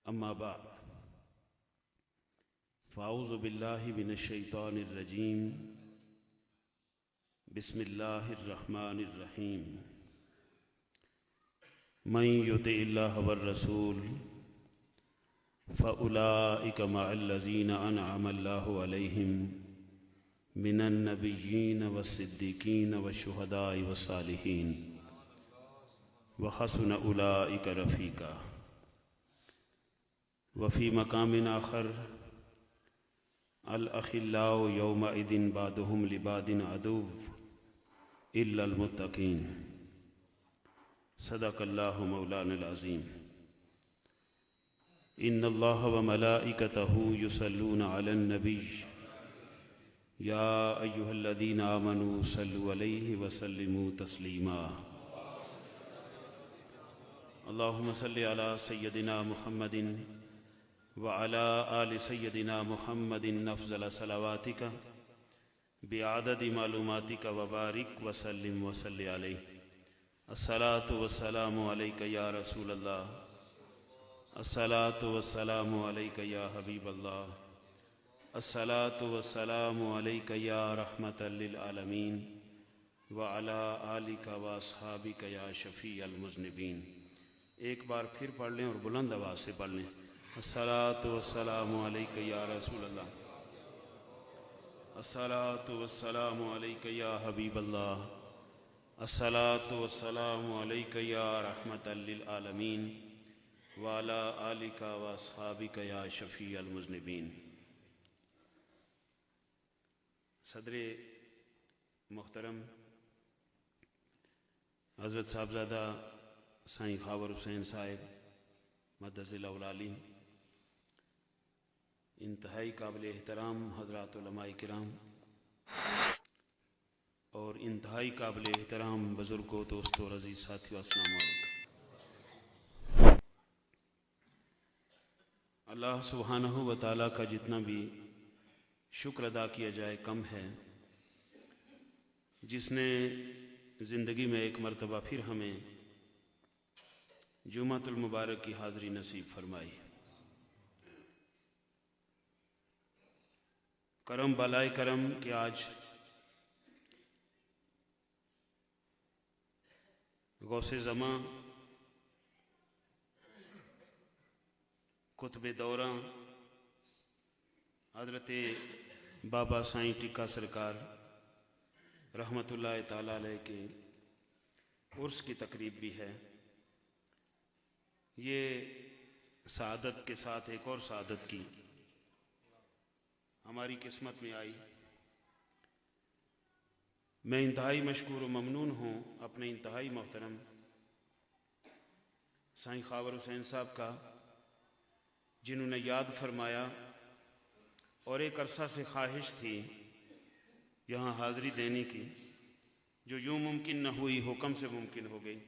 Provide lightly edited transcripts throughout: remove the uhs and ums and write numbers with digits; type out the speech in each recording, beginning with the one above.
अम्मा बाद फ़ाऊज़ु बिल्लाहि मिनश्शैतानिर रजीम बिस्मिल्लाहिर रहमानिर रहीम मन युतिइल्लाह वर रसूल फ़उलाइका मअल्लज़ीना अनअमल्लाहु अलैहिम मिनन नबिय्यीन वस्सिद्दीक़ीन वश्शुहदाइ वस्सालिहीन व हसुन उलाइका रफ़ीक़ा। वफ़ी मकामिन आखर अल अखिल्लाउ यौमइदिन बादुहुम लिबादिन अदुव्व इल्लल मुत्तक़ीन। सदक़ल्लाहु मौलानल अज़ीम। इन्नल्लाह व मलाइकतहु युसल्लूना अलन नबिय्य या अय्युहल्लज़ीना आमनू सल्लु अलैहि व सल्लिमू तस्लीमा। अल्लाहुम्मा सल्लि अला सय्यदिना मुहम्मदिन व अला आलि सय्यदिना मुहम्मदिन अफ़ज़ल सलावातिका बिअददि मालूमातिका व बारिक व सल्लिम व सल्लि अलैहि। अस्सलातु वस्सलामु अलैका या रसूलल्लाह, अस्सलातु वस्सलामु अलैका या हबीबल्लाह, अस्सलातु वस्सलामु अलैका या रहमतल लिल आलमीन व अला आलिका व अस्हाबिका या शफ़ीअल मुज़निबीन। एक बार फिर पढ़ लें और बुलंद आवाज़ से पढ़ लें। अस्सलातु वस्सलामु अलैका या रसूलल्लाह, अस्सलातु वस्सलामु अलैका या हबीबल्लाह, अस्सलातु वस्सलामु अलैका या रहमतल लिल आलमीन व अला आलिका व अस्हाबिका या शफ़ीअल मुज़निबीन। सदरे मुहतरम हज़रत साहबज़ादा साईं ख़ावर हुसैन साहिब मदज़िल औलाली, इंतहाई काबिल एहतराम हज़रात उलमाए किराम और इंतहाई काबिल एहतराम बुज़ुर्गों, दोस्तों, अज़ीज़ साथियों, अस्सलामु अलैकुम। अल्लाह सुब्हानहू व तआला का जितना भी शुक्र अदा किया जाए कम है, जिसने ज़िंदगी में एक मरतबा फिर हमें जुमातुल मुबारक की हाज़री नसीब फरमाई। करम बलाए करम कि आज गौसे ज़मां कुतुब दौरा हज़रत बाबा साईं टिक्का सरकार रहमतुल्लाह ताला अलैह के उर्स की तकरीब भी है। ये सआदत के साथ एक और सआदत की हमारी किस्मत में आई। मैं इंतहाई मशकूर व ममनून हूँ अपने इंतहाई मोहतरम साईं ख़ावर हुसैन साहब का, जिन्होंने याद फरमाया और एक अरसा से ख्वाहिश थी यहाँ हाज़री देने की, जो यूँ मुमकिन न हुई हुक्म से मुमकिन हो गई।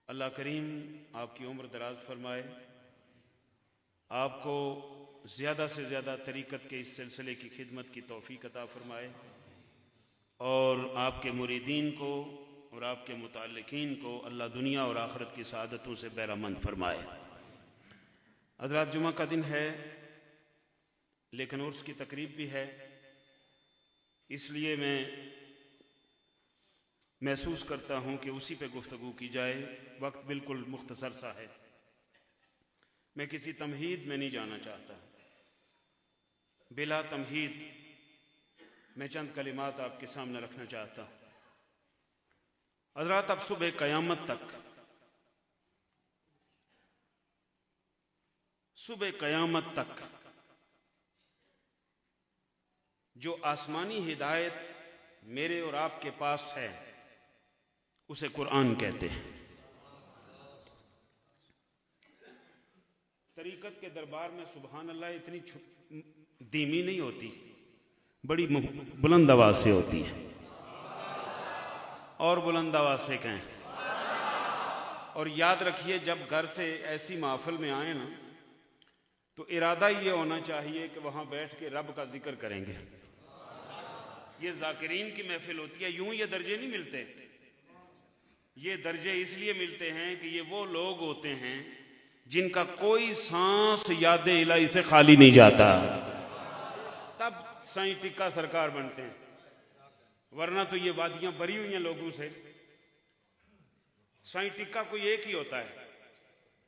अल्लाह करीम आपकी उम्र दराज फरमाए, आपको ज़्यादा से ज़्यादा तरीक़त के इस सिलसिले की खिदमत की तौफ़ीक़ अता फरमाए और आपके मुरीदीन को और आपके मुताल्लिकीन को अल्लाह दुनिया और आखिरत की सआदतों से बहरामंद फरमाए। हज़रात, जुमा का दिन है लेकिन उर्स की तकरीब भी है, इसलिए मैं महसूस करता हूँ कि उसी पे गुफ्तगू की जाए। वक्त बिल्कुल मुख्तसर सा है, मैं किसी तमहीद में नहीं जाना चाहता। बिला तमहीद मैं चंद कलिमात आपके सामने रखना चाहता हूँ। हज़रात, अब सुबह क़यामत तक, सुबह क़यामत तक जो आसमानी हिदायत मेरे और आपके पास है उसे कुरान कहते हैं। तरीक़त के दरबार में सुबहान अल्लाह इतनी धीमी नहीं होती, बड़ी बुलंद आवाज़ से होती है। और बुलंद आवाज़ से कहें। और याद रखिए, जब घर से ऐसी महफिल में आए ना, तो इरादा ये होना चाहिए कि वहाँ बैठ के रब का जिक्र करेंगे। ये जाकिरीन की महफिल होती है। यूं ये दर्जे नहीं मिलते, ये दर्जे इसलिए मिलते हैं कि ये वो लोग होते हैं जिनका कोई सांस याद इलाही से खाली नहीं जाता, तब साईं टिक्का सरकार बनते हैं, वरना तो ये वादियां भरी हुई हैं लोगों से। साईं टिक्का कोई एक ही होता है।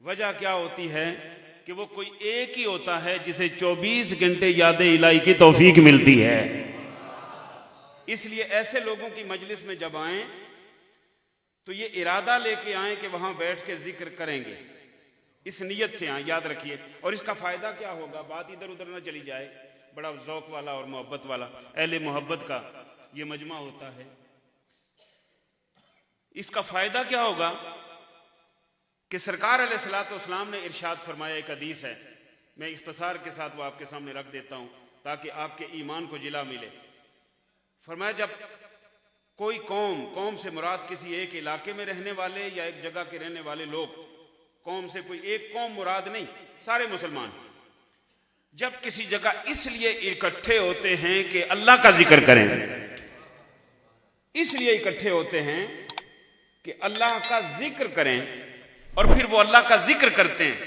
वजह क्या होती है कि वो कोई एक ही होता है जिसे 24 घंटे याद इलाही की तौफीक मिलती है। इसलिए ऐसे लोगों की मजलिस में जब आए तो ये इरादा लेके आए कि वहां बैठ के जिक्र करेंगे, इस नियत से आए, याद रखिए। और इसका फायदा क्या होगा, बात इधर उधर ना चली जाए। बड़ा ज़ौक़ वाला और मोहब्बत वाला अहले मोहब्बत का ये मजमा होता है। इसका फायदा क्या होगा कि सरकार अलैहिस्सलाम ने इरशाद फरमाया, एक हदीस है, मैं इख्तिसार के साथ वो आपके सामने रख देता हूं ताकि आपके ईमान को जिला मिले। फरमाया, जब कोई कौम से मुराद किसी एक इलाके में रहने वाले या एक जगह के रहने वाले लोग, कौम से कोई एक कौम मुराद नहीं, सारे मुसलमान, जब किसी जगह इसलिए इकट्ठे होते हैं कि अल्लाह का जिक्र करें, इसलिए इकट्ठे होते हैं कि अल्लाह का जिक्र करें और फिर वो अल्लाह का जिक्र करते हैं,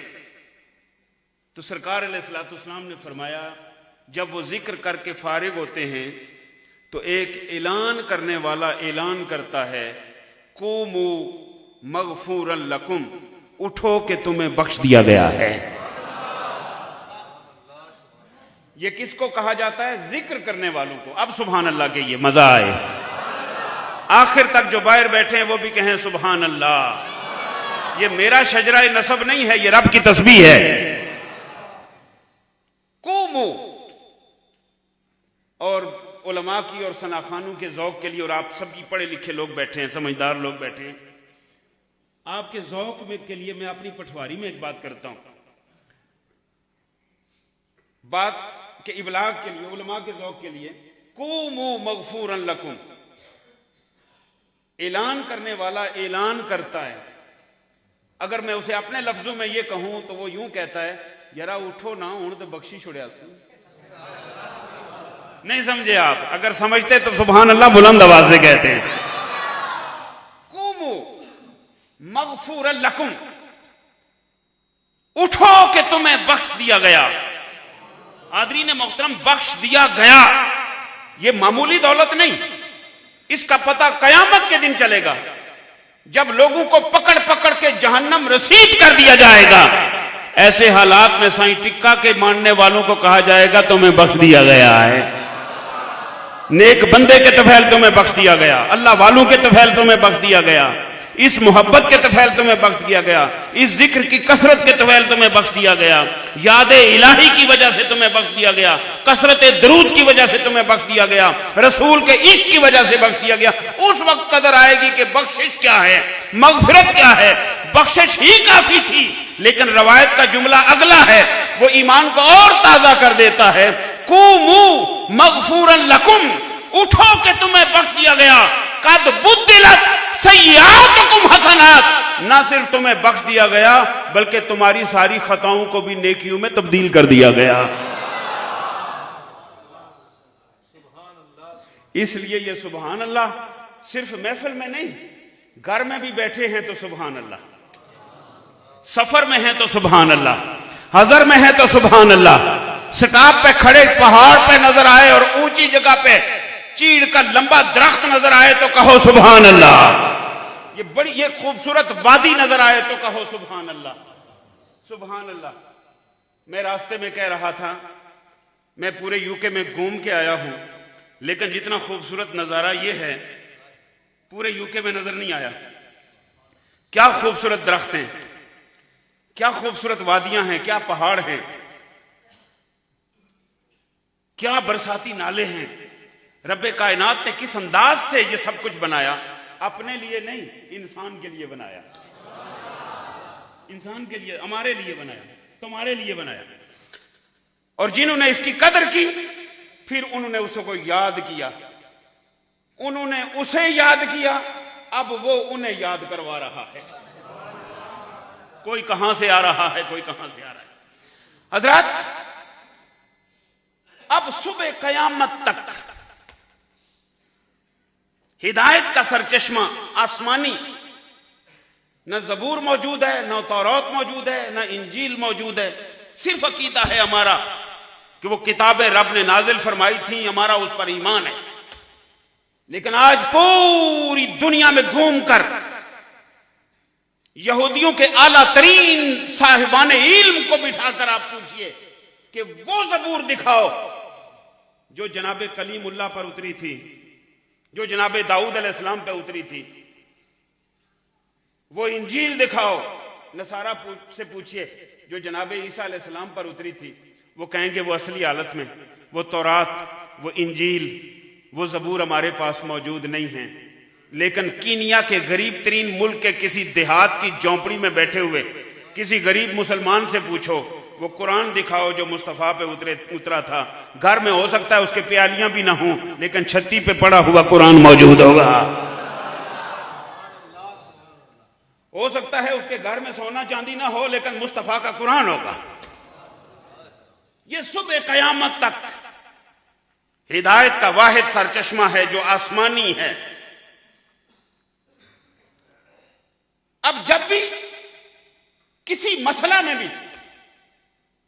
तो सरकार अलैहिस्सलाम ने फरमाया, जब वो जिक्र करके फारिग होते हैं तो एक ऐलान करने वाला ऐलान करता है, कुमू मगफूरन लकुम, उठो कि तुम्हें बख्श दिया गया है। ये किसको कहा जाता है? जिक्र करने वालों को। अब सुभान अल्लाह के ये मजा आए, आखिर तक जो बाहर बैठे हैं वो भी कहें सुभान अल्लाह। ये मेरा शजरा नसब नहीं है, ये रब की तस्बीह है। कुमू, और उलमा की और सनाखानों के ज़ौक़ के लिए, और आप सभी पढ़े लिखे लोग बैठे हैं, समझदार लोग बैठे हैं, आपके ज़ौक़ में के लिए मैं अपनी पटवारी में एक बात करता हूं, बात के इबलाग के लिए, उलमा के ज़ौक़ के लिए। कुमू मगफूरन लकुम, ऐलान करने वाला ऐलान करता है। अगर मैं उसे अपने लफ्जों में ये कहूं तो वो यूं कहता है, जरा उठो ना, हूं तो बख्शिश उड़िया। नहीं समझे आप? अगर समझते तो सुभान अल्लाह बुलंद आवाज से कहते हैं। कुमू मगफूरन लकुम, उठो कि तुम्हें बख्श दिया गया। आदरीन मोहतरम, बख्श दिया गया ये मामूली दौलत नहीं, इसका पता कयामत के दिन चलेगा, जब लोगों को पकड़ पकड़ के जहन्नम रसीद कर दिया जाएगा। ऐसे हालात में साईं टिक्का के मानने वालों को कहा जाएगा, तुम्हें बख्श दिया गया है। नेक बंदे के तफैल तुम्हें बख्श दिया गया, अल्लाह वालों के तफैल तुम्हें बख्श दिया गया, इस मोहब्बत के तफैल तुम्हें बख्श दिया गया, इस जिक्र की कसरत के तफैल तुम्हें बख्श दिया गया, याद इलाही की वजह से तुम्हें बख्श दिया गया, कसरत दरूद की वजह से तुम्हें बख्श दिया गया, रसूल के इश्क की वजह से बख्श दिया गया। उस वक्त कदर आएगी कि बख्शिश क्या है, मगफिरत क्या है। बख्शिश ही काफी थी, लेकिन रवायत का जुमला अगला है, वो ईमान को और ताजा कर देता है। कुमू मगफूरन लकुम, उठो कि तुम्हें बख्श दिया गया। कद बुद्दिलत सय्यातुकुम हसनात, ना सिर्फ तुम्हें बख्श दिया गया बल्कि तुम्हारी सारी खताओं को भी नेकियों में तब्दील कर दिया गया। इसलिए ये सुभान अल्लाह सिर्फ महफिल में नहीं, घर में भी बैठे हैं तो सुभान अल्लाह, सफर में है तो सुभान अल्लाह, हजर में है तो सुभान अल्लाह, स्टॉप पे खड़े पहाड़ पे नजर आए और ऊंची जगह पे चीड़ का लंबा दरख्त नजर आए तो कहो सुभान अल्लाह। ये खूबसूरत वादी नजर आए तो कहो सुभान अल्लाह, सुभान अल्लाह। मैं रास्ते में कह रहा था, मैं पूरे यूके में घूम के आया हूं, लेकिन जितना खूबसूरत नजारा ये है पूरे यूके में नजर नहीं आया। क्या खूबसूरत दरख्त हैं, क्या खूबसूरत वादियां हैं, क्या पहाड़ हैं, क्या बरसाती नाले हैं। रब्बे कायनात ने किस अंदाज से ये सब कुछ बनाया, अपने लिए नहीं, इंसान के लिए बनाया, इंसान के लिए, हमारे लिए बनाया, तुम्हारे लिए बनाया। और जिन्होंने इसकी कदर की, फिर उन्होंने उसको याद किया, उन्होंने उसे याद किया, अब वो उन्हें याद करवा रहा है। कोई कहां से आ रहा है, कोई कहां से आ रहा है। हजरत, अब सुबह कयामत तक हिदायत का सरचश्मा आसमानी न ज़बूर मौजूद है, न तौरात मौजूद है, न इंजील मौजूद है। सिर्फ अकीदा है हमारा कि वो किताबें रब ने नाजिल फरमाई थी, हमारा उस पर ईमान है। लेकिन आज पूरी दुनिया में घूमकर यहूदियों के आला तरीन साहिबान इल्म को बिठाकर आप पूछिए कि वो ज़बूर दिखाओ जो जनाबे कलीमुल्लाह पर उतरी थी, जो जनाबे दाऊद अलैहिस्सलाम पे उतरी थी। वो इंजील दिखाओ, नसारा से पूछिए जो जनाबे ईसा अलैहिस्सलाम पर उतरी थी, वो कहेंगे वो असली हालत में वो तौरात, वो इंजील, वो ज़बूर हमारे पास मौजूद नहीं है। लेकिन कीनिया के गरीब तरीन मुल्क के किसी देहात की झोंपड़ी में बैठे हुए किसी गरीब मुसलमान से पूछो वो कुरान दिखाओ जो मुस्तफ़ा पे उतरा था। घर में हो सकता है उसके प्यालियां भी ना हो, लेकिन छत्ती पे पड़ा हुआ कुरान मौजूद होगा। हो सकता है उसके घर में सोना चांदी ना हो, लेकिन मुस्तफ़ा का कुरान होगा। ये सुबह कयामत तक हिदायत का वाहिद सरचश्मा है जो आसमानी है। अब जब भी किसी मसला में भी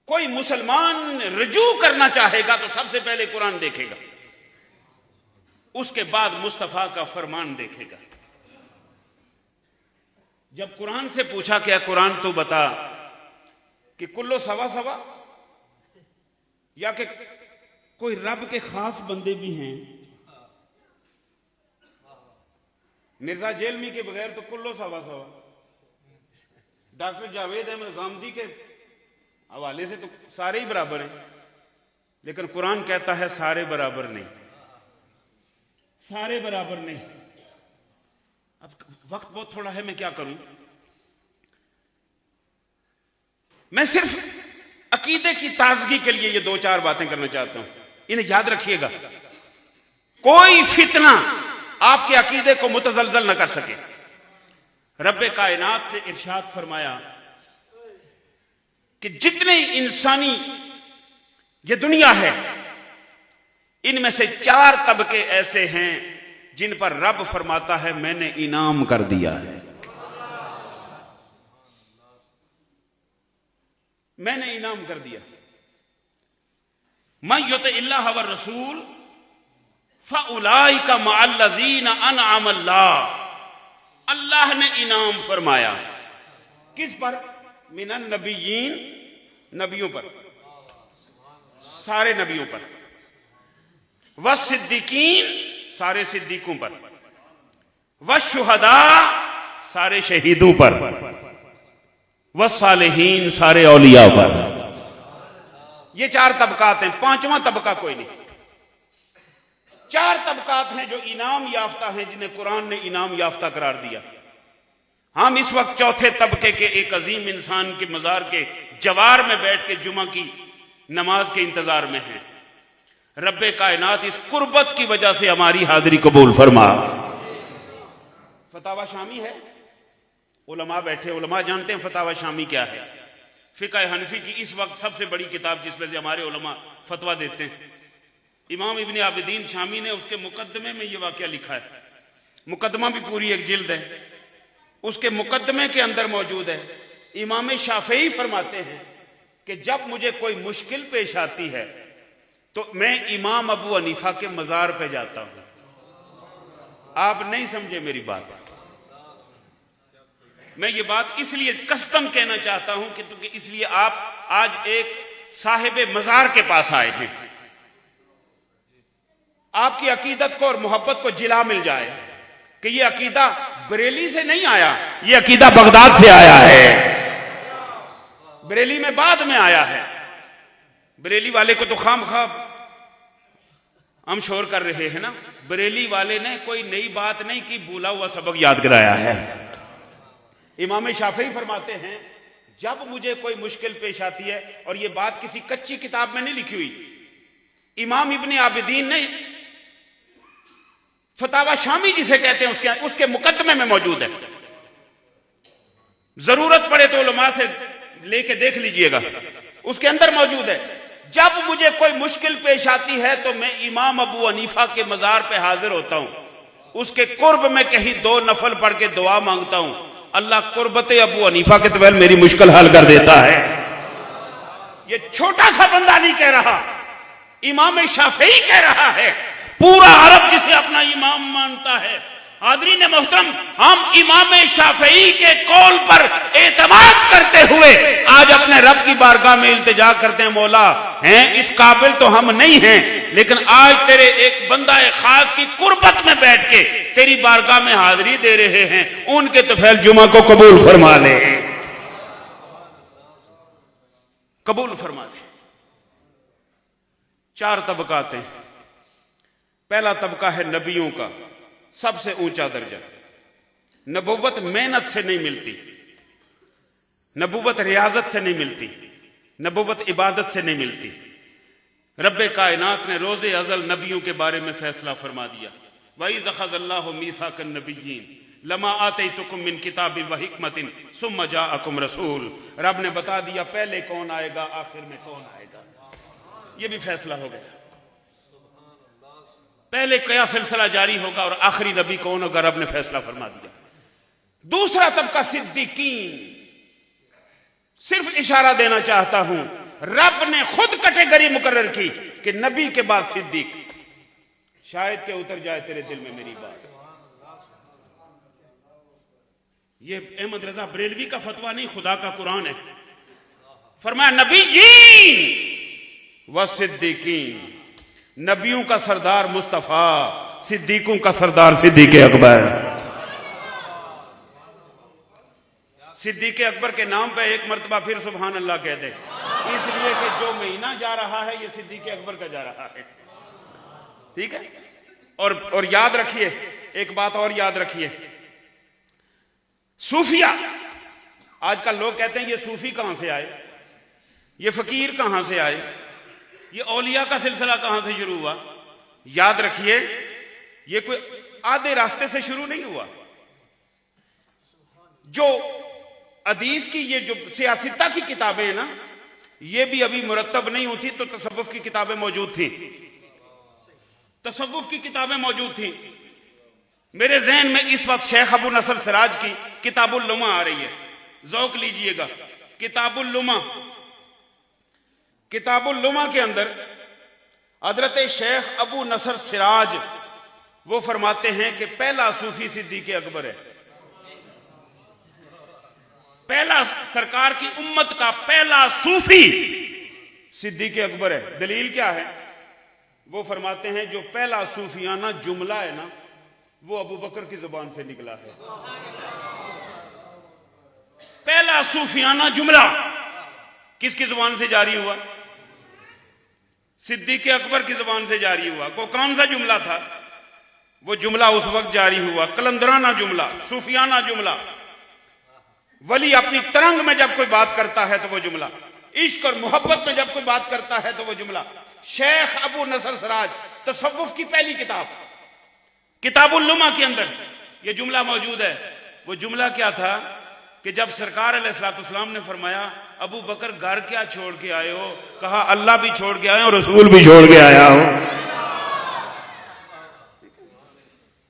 कोई मुसलमान रुजू करना चाहेगा तो सबसे पहले कुरान देखेगा, उसके बाद मुस्तफा का फरमान देखेगा। जब कुरान से पूछा क्या कुरान तो बता कि कुल्लो सवा सवा, या कि कोई रब के खास बंदे भी हैं। मिर्जा जेलमी के बगैर तो कुल्लो सवा सवा। डॉक्टर जावेद अहमद गामदी के हवाले से तो सारे ही बराबर हैं, लेकिन कुरान कहता है सारे बराबर नहीं, सारे बराबर नहीं। अब वक्त बहुत थोड़ा है, मैं क्या करूं। मैं सिर्फ अकीदे की ताजगी के लिए ये दो चार बातें करना चाहता हूं, इन्हें याद रखिएगा। कोई फितना आपके अकीदे को मुतजलजल न कर सके। रब्बे कायनात ने इरशाद फरमाया कि जितने इंसानी ये दुनिया है, इनमें से 4 तबके ऐसे हैं जिन पर रब फरमाता है मैंने इनाम कर दिया है, मैंने इनाम कर दिया। मन युतिइल्लाह व रसूल फउलाइका मअल्लज़ीना अनअम अल्लाह। अल्लाह ने इनाम फरमाया किस पर? मिनन नबीयीन, नबियों पर, सारे नबियों पर, व सिद्दीकीन, सारे सिद्दीकों पर, व शुहदा, सारे शहीदों पर, व सालिहीन, सारे औलिया पर। ये 4 तबकात हैं, 5वां तबका कोई नहीं। 4 तबकात हैं जो इनाम याफ्ता हैं, जिन्हें कुरान ने इनाम याफ्ता करार दिया। हम इस वक्त 4थे तबके के एक अजीम इंसान के मजार के जवार में बैठ के जुमा की नमाज के इंतजार में हैं। रब्बे कायनात इस कुर्बत की वजह से हमारी हाजिरी कबूल फरमा। फतावा शामी है, उलमा बैठे, उलमा जानते हैं फतावा शामी क्या है। फिक़ह हनफी की इस वक्त सबसे बड़ी किताब जिसमें से हमारे उलमा फतवा देते हैं। इमाम इब्ने आबिदीन शामी ने उसके मुकद्दमे में यह वाक़या लिखा है। मुकद्दमा भी पूरी एक जिल्द है, उसके मुकद्दमे के अंदर मौजूद है। इमाम शाफई फरमाते हैं कि जब मुझे कोई मुश्किल पेश आती है तो मैं इमाम अबू हनीफा के मजार पे जाता हूं। आप नहीं समझे मेरी बात। मैं ये बात इसलिए कस्टम कहना चाहता हूं कि इसलिए आप आज एक साहिब मजार के पास आए हैं, आपकी अकीदत को और मोहब्बत को जिला मिल जाए कि ये अकीदा बरेली से नहीं आया, ये अकीदा बगदाद से आया है। बरेली में बाद में आया है। बरेली वाले को तो खामखा हम शोर कर रहे हैं ना। बरेली वाले ने कोई नई बात नहीं की, भूला हुआ सबक याद कराया है। इमाम शाफई फरमाते हैं जब मुझे कोई मुश्किल पेश आती है, और ये बात किसी कच्ची किताब में नहीं लिखी हुई, इमाम इब्ने आबिदीन ने फतावा शामी जिसे कहते हैं उसके मुकद्दमे में मौजूद है। जरूरत पड़े तो उलमा से लेके देख लीजिएगा, उसके अंदर मौजूद है। जब मुझे कोई मुश्किल पेश आती है तो मैं इमाम अबू हनीफा के मजार पे हाजिर होता हूं, उसके कुर्ब में कहीं 2 नफल पढ़ के दुआ मांगता हूं, अल्लाह कुर्बत अबू हनीफा के तवेल मेरी मुश्किल हल कर देता है। ये छोटा सा बंदा नहीं कह रहा, इमाम शाफी कह रहा है, पूरा अरब जिसे अपना इमाम मानता है। हाज़रीन मोहतरम, हम इमाम शाफी के कौल पर एतमाद करते हुए आज अपने रब की बारगाह में इल्तिजा करते हैं, मौला हैं इस काबिल तो हम नहीं हैं, लेकिन आज तेरे एक बंदा खास की कुर्बत में बैठ के तेरी बारगाह में हाजिरी दे रहे हैं, उनके तफैल जुमा को कबूल फरमा ले, कबूल फरमा ले। 4 तबकात हैं। पहला तबका है नबियों का, सबसे ऊंचा दर्जा। नबुव्वत मेहनत से नहीं मिलती, नबुव्वत रियाजत से नहीं मिलती, नबुव्वत इबादत से नहीं मिलती। रब्बे कायनात ने रोज़े अज़ल नबियों के बारे में फैसला फरमा दिया। वइज़ अख़ज़ल्लाहु मीसाक़न नबिय्यीन लमा आतैतुकुम मिन किताबिन व हिकमतिन सुम्मा जाअकुम रसूल। रब ने बता दिया पहले कौन आएगा, आखिर में कौन आएगा। यह भी फैसला हो गया, पहले क्या सिलसिला जारी होगा और आखिरी नबी कौन होगा, रब ने फैसला फरमा दिया। दूसरा तबका सिद्दीकीन। सिर्फ इशारा देना चाहता हूं, रब ने खुद कैटेगरी मुकर्रर की कि नबी के बाद सिद्दीक। शायद के उतर जाए तेरे दिल में मेरी बात। ये अहमद रजा बरेलवी का फतवा नहीं, खुदा का कुरान है। फरमाया नबी जी व सिद्दीकीन, नबियों का सरदार मुस्तफा, सिद्दीकों का सरदार सिद्दीक अकबर। सिद्दीक अकबर के नाम पे एक मर्तबा फिर सुभान अल्लाह कह दे, इसलिए कि जो महीना जा रहा है ये सिद्दीक अकबर का जा रहा है। ठीक है। और याद रखिए एक बात और याद रखिए, सूफिया, आजकल लोग कहते हैं ये सूफी कहां से आए, ये फकीर कहां से आए, ये औलिया का सिलसिला कहां से शुरू हुआ। याद रखिए ये कोई आधे रास्ते से शुरू नहीं हुआ। जो हदीस की ये जो सियासता की किताबें हैं ना, ये भी अभी मुरत्तब नहीं होती तो तसव्वुफ की किताबें मौजूद थी, तसव्वुफ की किताबें मौजूद थी। मेरे जहन में इस वक्त शेख अबू नसर सिराज की किताबुल लुमा आ रही है, जौक लीजिएगा। किताबुल लुमा, किताबुल लुमा के अंदर हजरत शेख अबू नसर सिराज वो फरमाते हैं कि पहला सूफी सिद्दीक अकबर है। पहला सरकार की उम्मत का पहला सूफी सिद्दीक अकबर है। दलील क्या है? वो फरमाते हैं जो पहला सूफियाना जुमला है ना, वो अबू बकर की जुबान से निकला है। पहला सूफियाना जुमला किसकी जुबान से जारी हुआ? सिद्दीक अकबर की जुबान से जारी हुआ। को कौन सा जुमला था? वो जुमला उस वक्त जारी हुआ कलंदराना जुमला, सूफियाना जुमला। वली अपनी तरंग में जब कोई बात करता है तो वो जुमला, इश्क और मोहब्बत में जब कोई बात करता है तो वो जुमला। शेख अबू नसर सिराज तसव्वुफ की पहली किताब किताबुल लुमा के अंदर ये जुमला मौजूद है। वो जुमला क्या था कि जब सरकार अलैहिस्सलाम ने फरमाया अबू बकर घर क्या छोड़ के आए हो, कहा अल्लाह भी छोड़ के आए और रसूल भी छोड़ के आया हो।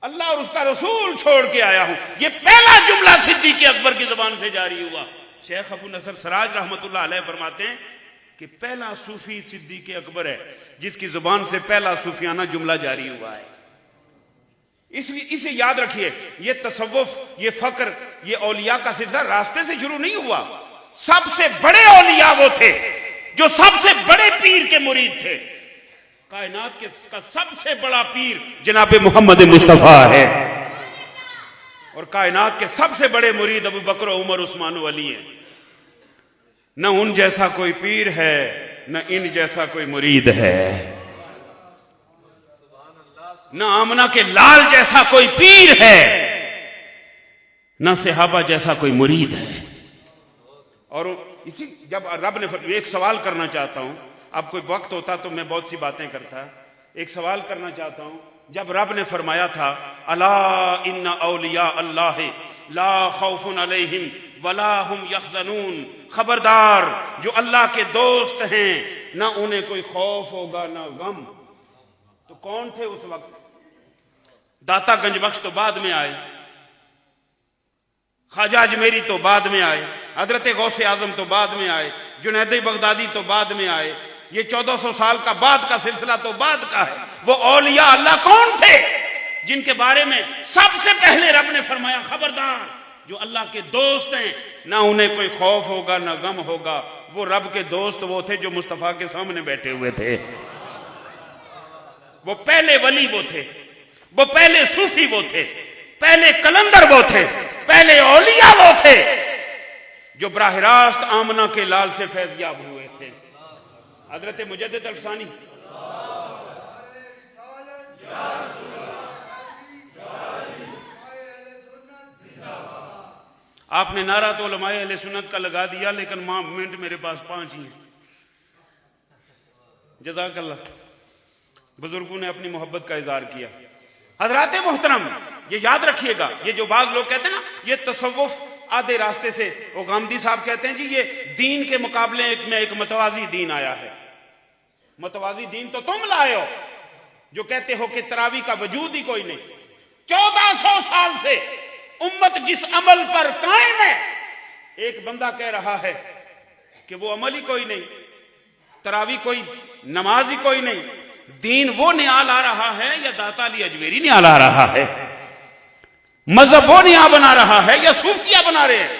अल्लाह और उसका रसूल छोड़ के आया हूं। ये पहला जुमला सिद्दीक अकबर की जुबान से जारी हुआ। शेख अबू नसर सिराज रहमतुल्लाह अलैह फरमाते हैं कि पहला सूफी सिद्दीक अकबर है जिसकी जुबान से पहला सूफियाना जुमला जारी हुआ है। इसलिए इसे याद रखिए, ये तसव्वुफ, ये फक्र, ये औलिया का सिलसिला रास्ते से शुरू नहीं हुआ। सबसे बड़े औलिया वो थे जो सबसे बड़े पीर के मुरीद थे। कायनात का सबसे बड़ा पीर जनाब मोहम्मद मुस्तफा है और कायनात के सबसे बड़े मुरीद अबू बकर, उमर, उस्मान व अली हैं। न उन जैसा कोई पीर है, न इन जैसा कोई मुरीद है, न आमना के लाल जैसा कोई पीर है, न सहाबा जैसा कोई मुरीद है। और इसी जब रब ने, एक सवाल करना चाहता हूं, अब कोई वक्त होता तो मैं बहुत सी बातें करता, एक सवाल करना चाहता हूं। जब रब ने फरमाया था अला इन्ना औलिया अल्लाह ला खौफुन अलैहिम वला हुम यहज़नून, खबरदार जो अल्लाह के दोस्त हैं ना उन्हें कोई खौफ होगा ना गम। तो कौन थे उस वक्त? दाता गंजबख्श तो बाद में आए, ख्वाजा अजमेरी तो बाद में आए, हजरत गौसे आजम तो बाद में आए, जुनैद बगदादी तो बाद में आए, ये 1400 साल का बाद का सिलसिला तो बाद का है। वो औलिया अल्लाह कौन थे जिनके बारे में सबसे पहले रब ने फरमाया खबरदार, जो अल्लाह के दोस्त हैं ना उन्हें कोई खौफ होगा ना गम होगा। वो रब के दोस्त वो थे जो मुस्तफा के सामने बैठे हुए थे। वो पहले वली वो थे, वो पहले सूफी वो थे, पहले कलंदर वो थे, पहले औलिया वो थे जो बराह रास्त आमना के लाल से फैज़याब हुए थे। हजरत मुजद्दिद अल्फसानी आपने नारा तो उलमाए अहले सुन्नत का लगा दिया, लेकिन मिनट मेरे पास 5 ही हैं। जज़ाकल्लाह। बुजुर्गों ने अपनी मोहब्बत का इजहार किया। हजरात मोहतरम, ये याद रखिएगा, ये जो बाज लोग कहते हैं ना ये तसव्वुफ आधे रास्ते से, वो गांधी साहब कहते हैं जी ये दीन के मुकाबले में एक मतवाजी दीन आया है। मतवाजी दीन तो तुम लाए हो जो कहते हो कि तरावी का वजूद ही कोई नहीं। 1400 साल से उम्मत जिस अमल पर कायम है, एक बंदा कह रहा है कि वो अमल ही कोई नहीं, तरावी कोई, नमाज ही कोई नहीं। दीन वो नियाल आ रहा है या दाता अली अजमेरी नियाल आ रहा है? मजहब वो निया बना रहा है या सूफिया बना रहे हैं?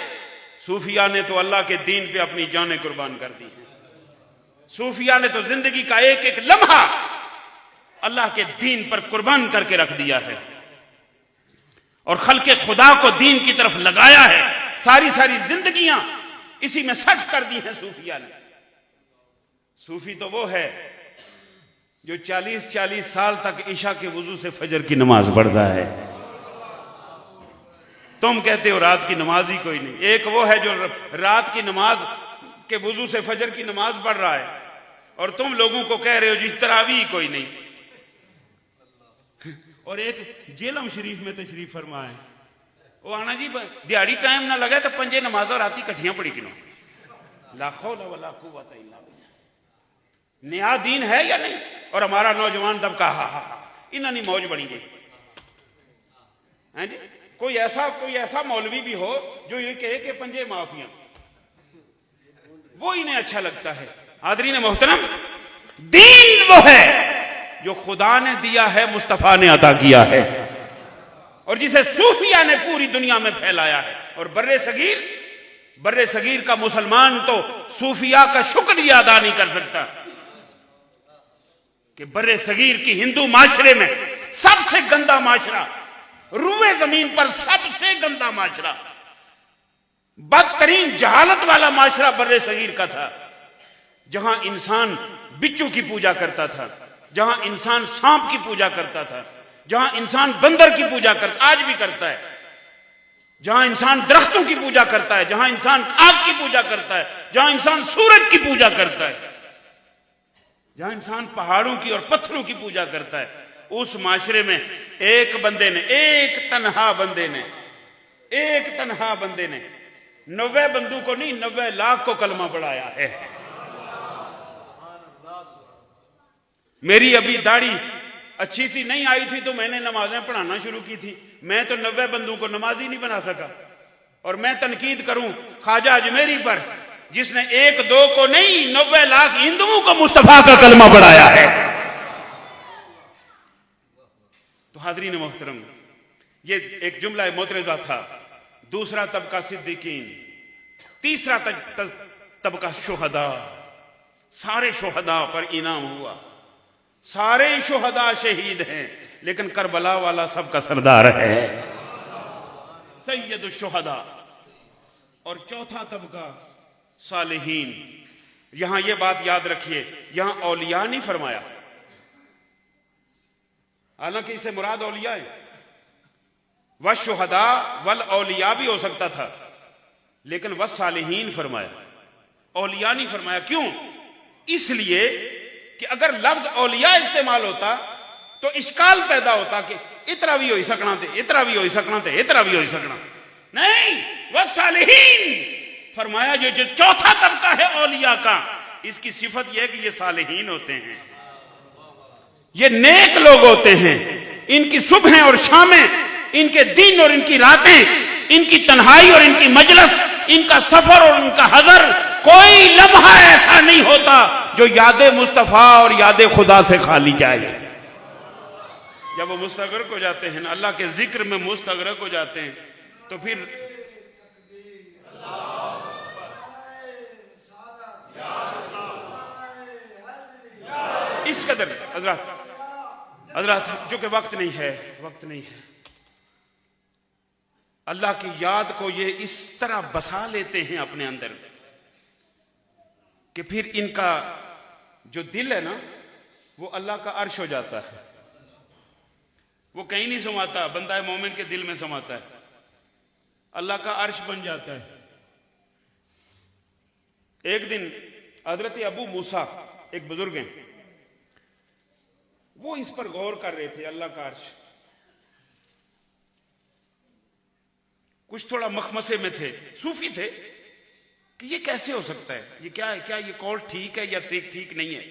सूफिया ने तो अल्लाह के दीन पे अपनी जानें कुर्बान कर दी है। सूफिया ने तो जिंदगी का एक एक लम्हा अल्लाह के दीन पर कुर्बान करके रख दिया है और खल्के खुदा को दीन की तरफ लगाया है। सारी सारी जिंदगियां इसी में सर्फ कर दी हैं सूफिया ने। सूफी तो वो है जो 40-40 साल तक ईशा के वजू से फजर की नमाज पढ़ता है। तुम कहते हो रात की नमाज ही कोई नहीं। एक वो है जो रात की नमाज के वजू से फजर की नमाज पढ़ रहा है और तुम लोगों को कह रहे हो जिस तरावी ही कोई नहीं। और एक जेलम शरीफ में तशरीफ फरमा है, वो आना जी दिहाड़ी टाइम ना लगे तो 5 नमाजा राती कठियां पड़ी किनो। लाखों वला कुव्वत इल्ला बिल्लाह। नया दीन है या नहीं? और हमारा नौजवान तबका हा इन्होंने मौज बनी गई है जी। कोई ऐसा मौलवी भी हो जो ये कहे कि 5 माफिया, वो इन्हें अच्छा लगता है। हाज़रीन मोहतरम, दीन वो है जो खुदा ने दिया है, मुस्तफा ने अता किया है और जिसे सूफिया ने पूरी दुनिया में फैलाया है। और बर्रे सगीर का मुसलमान तो सूफिया का शुक्रिया अदा नहीं कर सकता कि बर्रे सगीर की हिंदू माशरे में सबसे गंदा माशरा, रूए जमीन पर सबसे गंदा माशरा, बदतरीन जहालत वाला माशरा बर्रे सगीर का था, जहां इंसान बिच्छू की पूजा करता था, जहां इंसान सांप की पूजा करता था, जहां इंसान बंदर की पूजा आज भी करता है, जहां इंसान दरख्तों की पूजा करता है, जहां इंसान आग की पूजा करता है, जहां इंसान सूरज की पूजा करता है, जहां इंसान पहाड़ों की और पत्थरों की पूजा करता है। उस माशरे में एक तनहा बंदे ने 90 बंदू को नहीं 90 लाख को कलमा पढ़ाया है। मेरी अभी दाढ़ी अच्छी सी नहीं आई थी तो मैंने नमाजें पढ़ाना शुरू की थी। मैं तो 90 बंदू को नमाज ही नहीं बना सका। और मैं तनकीद करूं ख्वाजा अजमेरी पर, जिसने 1-2 को नहीं 90 लाख हिंदुओं को मुस्तफा का कलमा पढ़ाया है। तो हाज़रीन मोहतरम, ये एक जुमला मोतरज़ा था। दूसरा तबका सिद्दीकीन, तीसरा तबका शुहदा। सारे शुहदा पर इनाम हुआ, सारे शुहदा शहीद हैं, लेकिन करबला वाला सबका सरदार है, सैयद शुहदा। और चौथा तबका सालिहीन। यहां यह बात याद रखिए, यहां औलिया नहीं फरमाया, हालांकि इससे मुराद औलिया है। वह शुहदा वल औलिया भी हो सकता था, लेकिन वह सालिहीन फरमाया, औलिया नहीं फरमाया। क्यों? इसलिए कि अगर लफ्ज औलिया इस्तेमाल होता तो इश्काल पैदा होता कि इतना भी हो सकना थे, इतना भी हो सकना थे, इतना भी हो सकना। नहीं, वह सालिहीन फरमाया। जो चौथा तबका है औलिया का, इसकी सिफत यह है कि ये सालिहीन होते हैं, ये नेक लोग होते हैं। इनकी सुबह और शामें, इनके दिन और इनकी रातें इनकी तन्हाई और इनकी मजलिस, इनका सफर और इनका हजर, कोई लम्हा ऐसा नहीं होता जो याद मुस्तफा और याद खुदा से खाली जाए। जब वो मुस्तगरक हो जाते हैं ना, अल्लाह के जिक्र में मुस्तगरक हो जाते हैं, तो फिर इस कदर हजरत जो कि वक्त नहीं है, अल्लाह की याद को ये इस तरह बसा लेते हैं अपने अंदर कि फिर इनका जो दिल है ना, वो अल्लाह का अर्श हो जाता है। वो कहीं नहीं समाता, बंदा मोमिन के दिल में समाता है, अल्लाह का अर्श बन जाता है। एक दिन हजरत अबू मूसा एक बुजुर्ग हैं, वो इस पर गौर कर रहे थे, अल्लाह का अर्श। कुछ थोड़ा मखमसे में थे, सूफी थे, कि ये कैसे हो सकता है, ये क्या है, क्या ये कौल ठीक है या सीख ठीक नहीं है।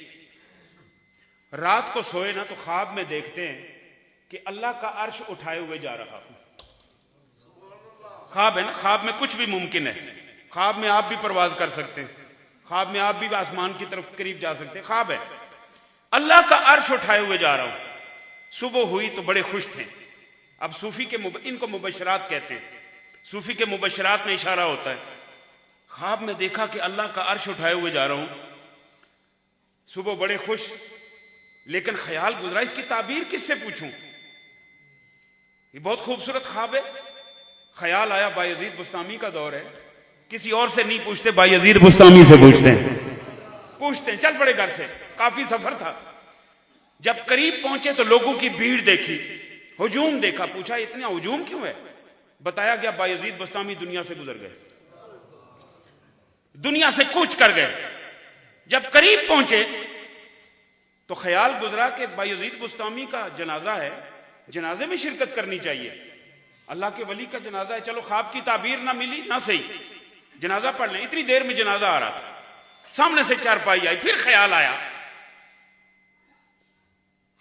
रात को सोए ना तो ख्वाब में देखते हैं कि अल्लाह का अर्श उठाए हुए जा रहा हूं। ख्वाब है ना, ख्वाब में कुछ भी मुमकिन है। ख्वाब में आप भी परवाज कर सकते हैं, ख्वाब में आप भी आसमान की तरफ करीब जा सकते हैं। ख्वाब है अल्लाह का अर्श उठाए हुए जा रहा हूं। सुबह हुई तो बड़े खुश थे। अब सूफी के इनको मुबशरात कहते हैं, सूफी के मुबशरात में इशारा होता है। ख्वाब में देखा कि अल्लाह का अर्श उठाए हुए जा रहा हूं, सुबह बड़े खुश, लेकिन ख्याल गुजरा इसकी ताबीर किससे पूछूं, ये बहुत खूबसूरत ख्वाब है। ख्याल आया बायजीद बुस्तामी का दौर है, किसी और से नहीं पूछते, बायजीद बुस्तामी से पूछते हैं। चल पड़े घर से, काफी सफर था। जब करीब पहुंचे तो लोगों की भीड़ देखी, हुजूम देखा, पूछा इतना हुजूम क्यों है। बताया गया बायजीद बुस्तामी दुनिया से गुजर गए, दुनिया से कूच कर गए। जब करीब पहुंचे तो ख्याल गुजरा कि बायजीद बुस्तामी का जनाजा है, जनाजे में शिरकत करनी चाहिए। अल्लाह के वली का जनाजा है, चलो ख्वाब की ताबीर ना मिली ना सही, जनाजा पढ़ लें। इतनी देर में जनाजा आ रहा था, सामने से चारपाई आई, फिर ख्याल आया।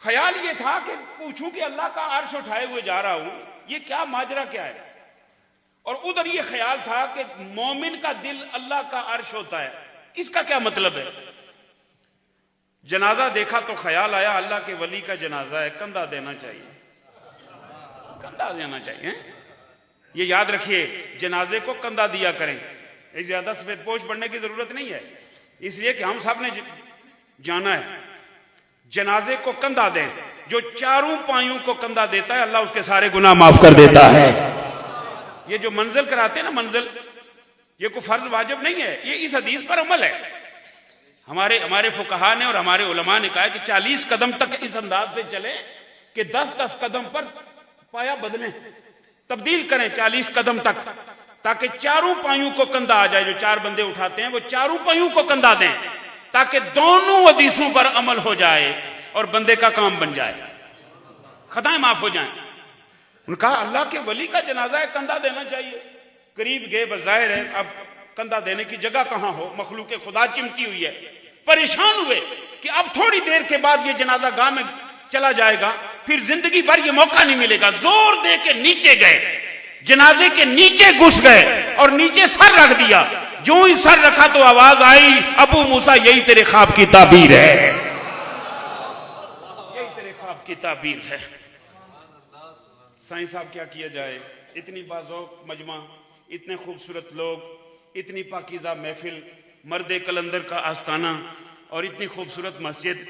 ख्याल ये था कि पूछूं कि अल्लाह का अर्श उठाए हुए जा रहा हूं, ये क्या माजरा क्या है। और उधर ये ख्याल था कि मोमिन का दिल अल्लाह का अर्श होता है, इसका क्या मतलब है। जनाजा देखा तो ख्याल आया अल्लाह के वली का जनाजा है, कंधा देना चाहिए, कंधा देना चाहिए। ये याद रखिए, जनाजे को कंधा दिया करें। ज्यादा सफेद पोश बढ़ने की जरूरत नहीं है, इसलिए कि हम सब ने जाना है। जनाजे को कंधा दें, जो चारों पायों को कंधा देता है अल्लाह उसके सारे गुनाह माफ कर देता है। ये जो मंजिल कराते हैं ना, मंजिल, ये कोई फर्ज वाजिब नहीं है, ये इस हदीस पर अमल है। हमारे फुकहा ने और हमारे उलमा ने कहा कि 40 कदम तक इस अंदाज से चले कि 10-10 कदम पर पाया बदलें, तब्दील करें 40 कदम तक, ताकि चारों पायों को कंधा आ जाए। जो 4 बंदे उठाते हैं वो चारों पायों को कंधा दें, ताकि दोनों हदीसों पर अमल हो जाए और बंदे का काम बन जाए, खताएं माफ हो जाएं। उन्होंने कहा अल्लाह के वली का जनाजा है, कंधा देना चाहिए। करीब गए, बज़ाहिर है अब कंधा देने की जगह कहां हो, मखलूक खुदा चिमटी हुई है। परेशान हुए कि अब थोड़ी देर के बाद ये जनाजा गाह में चला जाएगा, फिर जिंदगी भर ये मौका नहीं मिलेगा। जोर दे के नीचे गए, जनाजे के नीचे घुस गए और नीचे सर रख दिया। जो ही सर रखा तो आवाज आई, अबू मूसा यही तेरे ख्वाब की ताबीर है, यही तेरे ख्वाब की ताबीर है। साईं साहब क्या किया जाए, इतनी बाज़ौक़ मजमा, इतने खूबसूरत लोग, इतनी पाकीज़ा महफिल, मर्दे कलंदर का आस्ताना और इतनी खूबसूरत मस्जिद,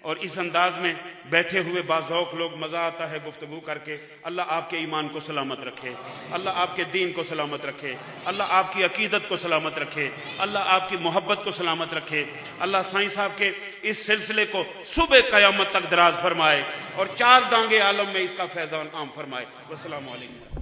और इस अंदाज में बैठे हुए बाज़ौक़ लोग, मज़ा आता है गुफ्तगू करके। अल्लाह आपके ईमान को सलामत रखे, अल्लाह आपके दीन को सलामत रखे, अल्लाह आपकी अकीदत को सलामत रखे, अल्लाह आपकी मोहब्बत को सलामत रखे। अल्लाह साईं साहब के इस सिलसिले को सुबह क़यामत तक दराज फरमाए और 4 दांगे आलम में इसका फैज़ान आम फरमाए। वस्सलामु अलैकुम।